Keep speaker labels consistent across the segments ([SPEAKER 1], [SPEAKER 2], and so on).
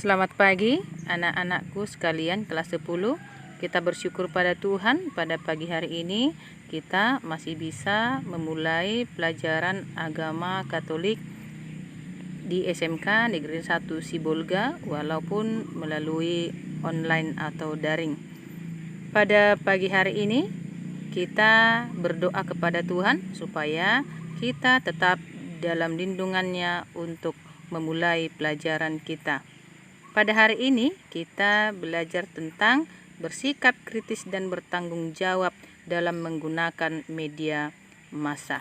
[SPEAKER 1] Selamat pagi anak-anakku sekalian kelas 10. Kita bersyukur pada Tuhan pada pagi hari ini kita masih bisa memulai pelajaran agama Katolik di SMK Negeri 1 Sibolga walaupun melalui online atau daring. Pada pagi hari ini kita berdoa kepada Tuhan supaya kita tetap dalam lindungannya untuk memulai pelajaran kita. Pada hari ini kita belajar tentang bersikap kritis dan bertanggung jawab dalam menggunakan media massa.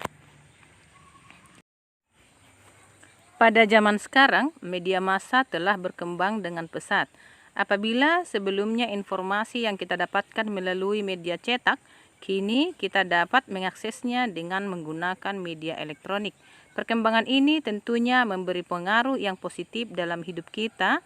[SPEAKER 1] Pada zaman sekarang, media massa telah berkembang dengan pesat. Apabila sebelumnya informasi yang kita dapatkan melalui media cetak, kini kita dapat mengaksesnya dengan menggunakan media elektronik. Perkembangan ini tentunya memberi pengaruh yang positif dalam hidup kita,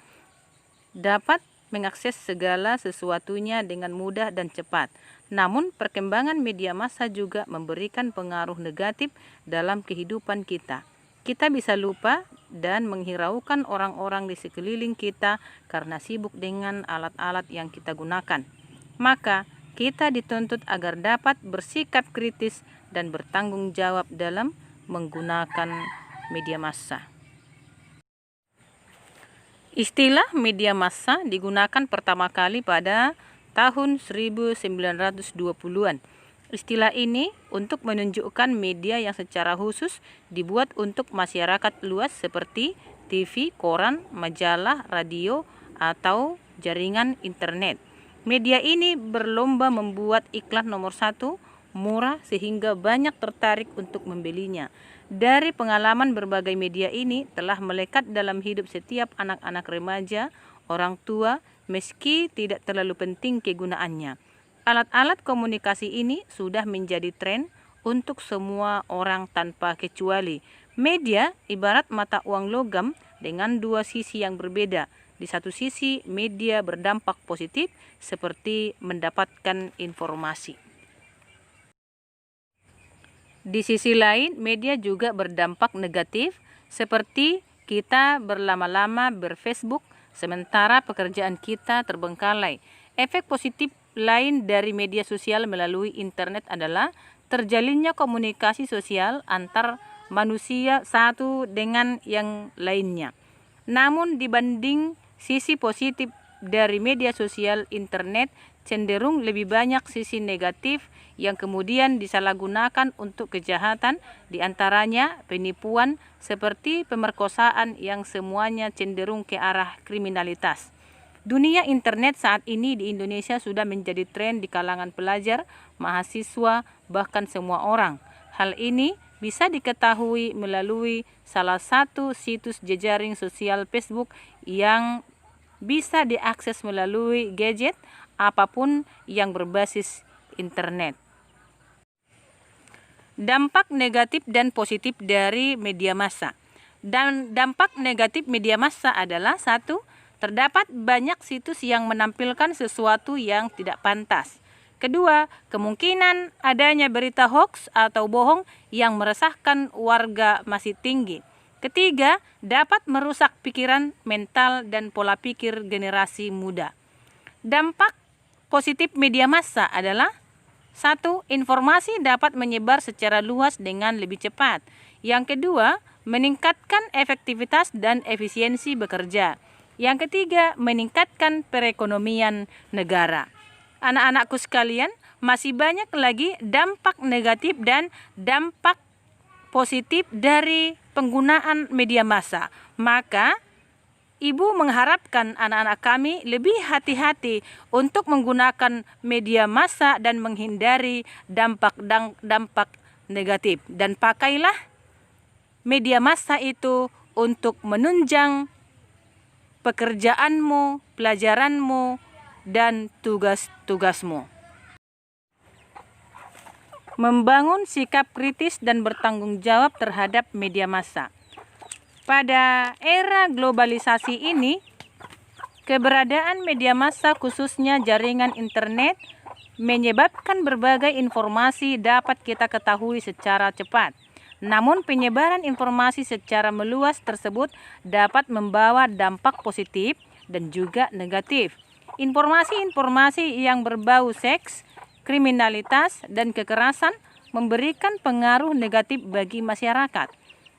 [SPEAKER 1] dapat mengakses segala sesuatunya dengan mudah dan cepat. Namun, perkembangan media massa juga memberikan pengaruh negatif dalam kehidupan kita. Kita bisa lupa dan menghiraukan orang-orang di sekeliling kita karena sibuk dengan alat-alat yang kita gunakan. Maka, kita dituntut agar dapat bersikap kritis dan bertanggung jawab dalam menggunakan media massa. Istilah media massa digunakan pertama kali pada tahun 1920-an. Istilah ini untuk menunjukkan media yang secara khusus dibuat untuk masyarakat luas seperti TV, koran, majalah, radio, atau jaringan internet. Media ini berlomba membuat iklan nomor 1 murah sehingga banyak tertarik untuk membelinya. Dari pengalaman berbagai media ini telah melekat dalam hidup setiap anak-anak remaja, orang tua, meski tidak terlalu penting kegunaannya. Alat-alat komunikasi ini sudah menjadi tren untuk semua orang tanpa kecuali. Media ibarat mata uang logam dengan dua sisi yang berbeda. Di satu sisi, media berdampak positif seperti mendapatkan informasi. Di sisi lain, media juga berdampak negatif seperti kita berlama-lama berFacebook sementara pekerjaan kita terbengkalai. Efek positif lain dari media sosial melalui internet adalah terjalinnya komunikasi sosial antar manusia satu dengan yang lainnya. Namun dibanding sisi positif dari media sosial, internet cenderung lebih banyak sisi negatif yang kemudian disalahgunakan untuk kejahatan, diantaranya penipuan seperti pemerkosaan yang semuanya cenderung ke arah kriminalitas. Dunia internet saat ini di Indonesia sudah menjadi tren di kalangan pelajar, mahasiswa, bahkan semua orang. Hal ini bisa diketahui melalui salah satu situs jejaring sosial Facebook yang bisa diakses melalui gadget apapun yang berbasis internet. Dampak negatif dan positif dari media massa. Dan dampak negatif media massa adalah 1. Terdapat banyak situs yang menampilkan sesuatu yang tidak pantas. 2. Kemungkinan adanya berita hoax atau bohong yang meresahkan warga masih tinggi. 3. Dapat merusak pikiran, mental, dan pola pikir generasi muda. Dampak positif media massa adalah 1. Informasi dapat menyebar secara luas dengan lebih cepat. Yang kedua, meningkatkan efektivitas dan efisiensi bekerja. Yang ketiga, meningkatkan perekonomian negara. Anak-anakku sekalian, masih banyak lagi dampak negatif dan dampak positif dari penggunaan media massa. Maka Ibu mengharapkan anak-anak kami lebih hati-hati untuk menggunakan media massa dan menghindari dampak negatif. Dan pakailah media massa itu untuk menunjang pekerjaanmu, pelajaranmu, dan tugas-tugasmu. Membangun sikap kritis dan bertanggung jawab terhadap media massa. Pada era globalisasi ini, keberadaan media massa khususnya jaringan internet menyebabkan berbagai informasi dapat kita ketahui secara cepat. Namun penyebaran informasi secara meluas tersebut dapat membawa dampak positif dan juga negatif. Informasi-informasi yang berbau seks, kriminalitas, dan kekerasan memberikan pengaruh negatif bagi masyarakat.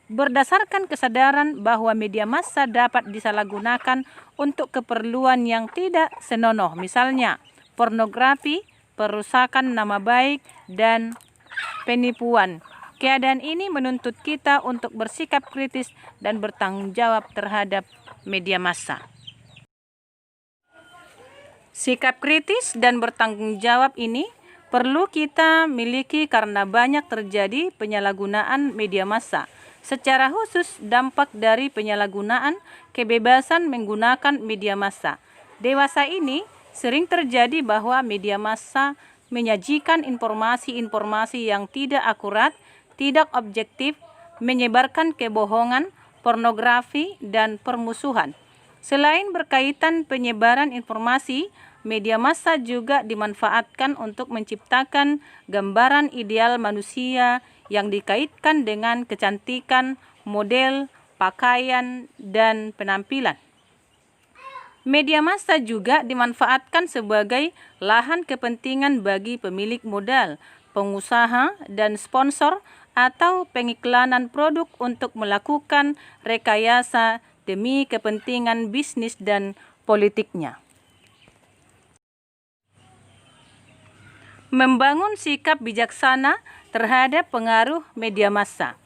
[SPEAKER 1] Berdasarkan kesadaran bahwa media massa dapat disalahgunakan untuk keperluan yang tidak senonoh, misalnya pornografi, perusakan nama baik, dan penipuan. Keadaan ini menuntut kita untuk bersikap kritis dan bertanggung jawab terhadap media massa. Sikap kritis dan bertanggung jawab ini perlu kita miliki karena banyak terjadi penyalahgunaan media massa. Secara khusus, dampak dari penyalahgunaan kebebasan menggunakan media massa. Dewasa ini sering terjadi bahwa media massa menyajikan informasi-informasi yang tidak akurat, tidak objektif, menyebarkan kebohongan, pornografi, dan permusuhan. Selain berkaitan penyebaran informasi, media massa juga dimanfaatkan untuk menciptakan gambaran ideal manusia yang dikaitkan dengan kecantikan, model, pakaian, dan penampilan. Media massa juga dimanfaatkan sebagai lahan kepentingan bagi pemilik modal, pengusaha, dan sponsor atau pengiklanan produk untuk melakukan rekayasa demi kepentingan bisnis dan politiknya. Membangun sikap bijaksana terhadap pengaruh media massa.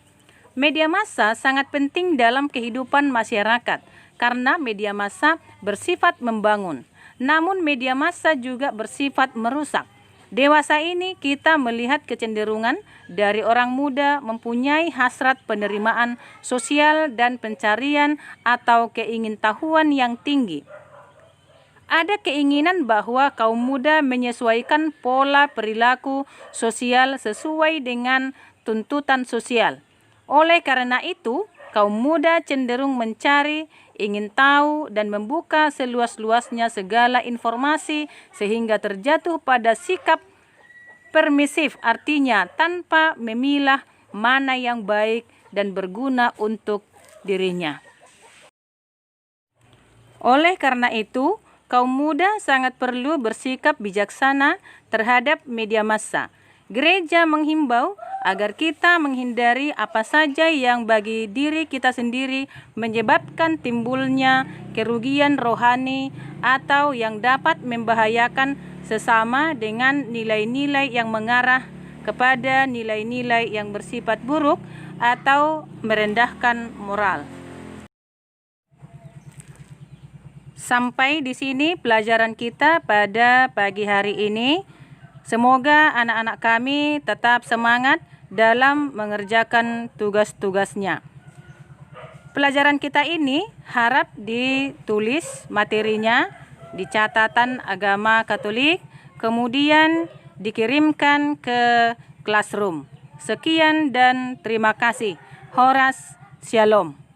[SPEAKER 1] Media massa sangat penting dalam kehidupan masyarakat karena media massa bersifat membangun. Namun media massa juga bersifat merusak. Dewasa ini kita melihat kecenderungan dari orang muda mempunyai hasrat penerimaan sosial dan pencarian atau keingintahuan yang tinggi. Ada keinginan bahwa kaum muda menyesuaikan pola perilaku sosial sesuai dengan tuntutan sosial. Oleh karena itu, kaum muda cenderung mencari, ingin tahu, dan membuka seluas-luasnya segala informasi sehingga terjatuh pada sikap permisif, artinya tanpa memilah mana yang baik dan berguna untuk dirinya. Oleh karena itu, kaum muda sangat perlu bersikap bijaksana terhadap media massa. Gereja menghimbau agar kita menghindari apa saja yang bagi diri kita sendiri menyebabkan timbulnya kerugian rohani atau yang dapat membahayakan sesama dengan nilai-nilai yang mengarah kepada nilai-nilai yang bersifat buruk atau merendahkan moral. Sampai di sini pelajaran kita pada pagi hari ini. Semoga anak-anak kami tetap semangat dalam mengerjakan tugas-tugasnya. Pelajaran kita ini harap ditulis materinya di catatan agama Katolik, kemudian dikirimkan ke classroom. Sekian dan terima kasih. Horas Shalom.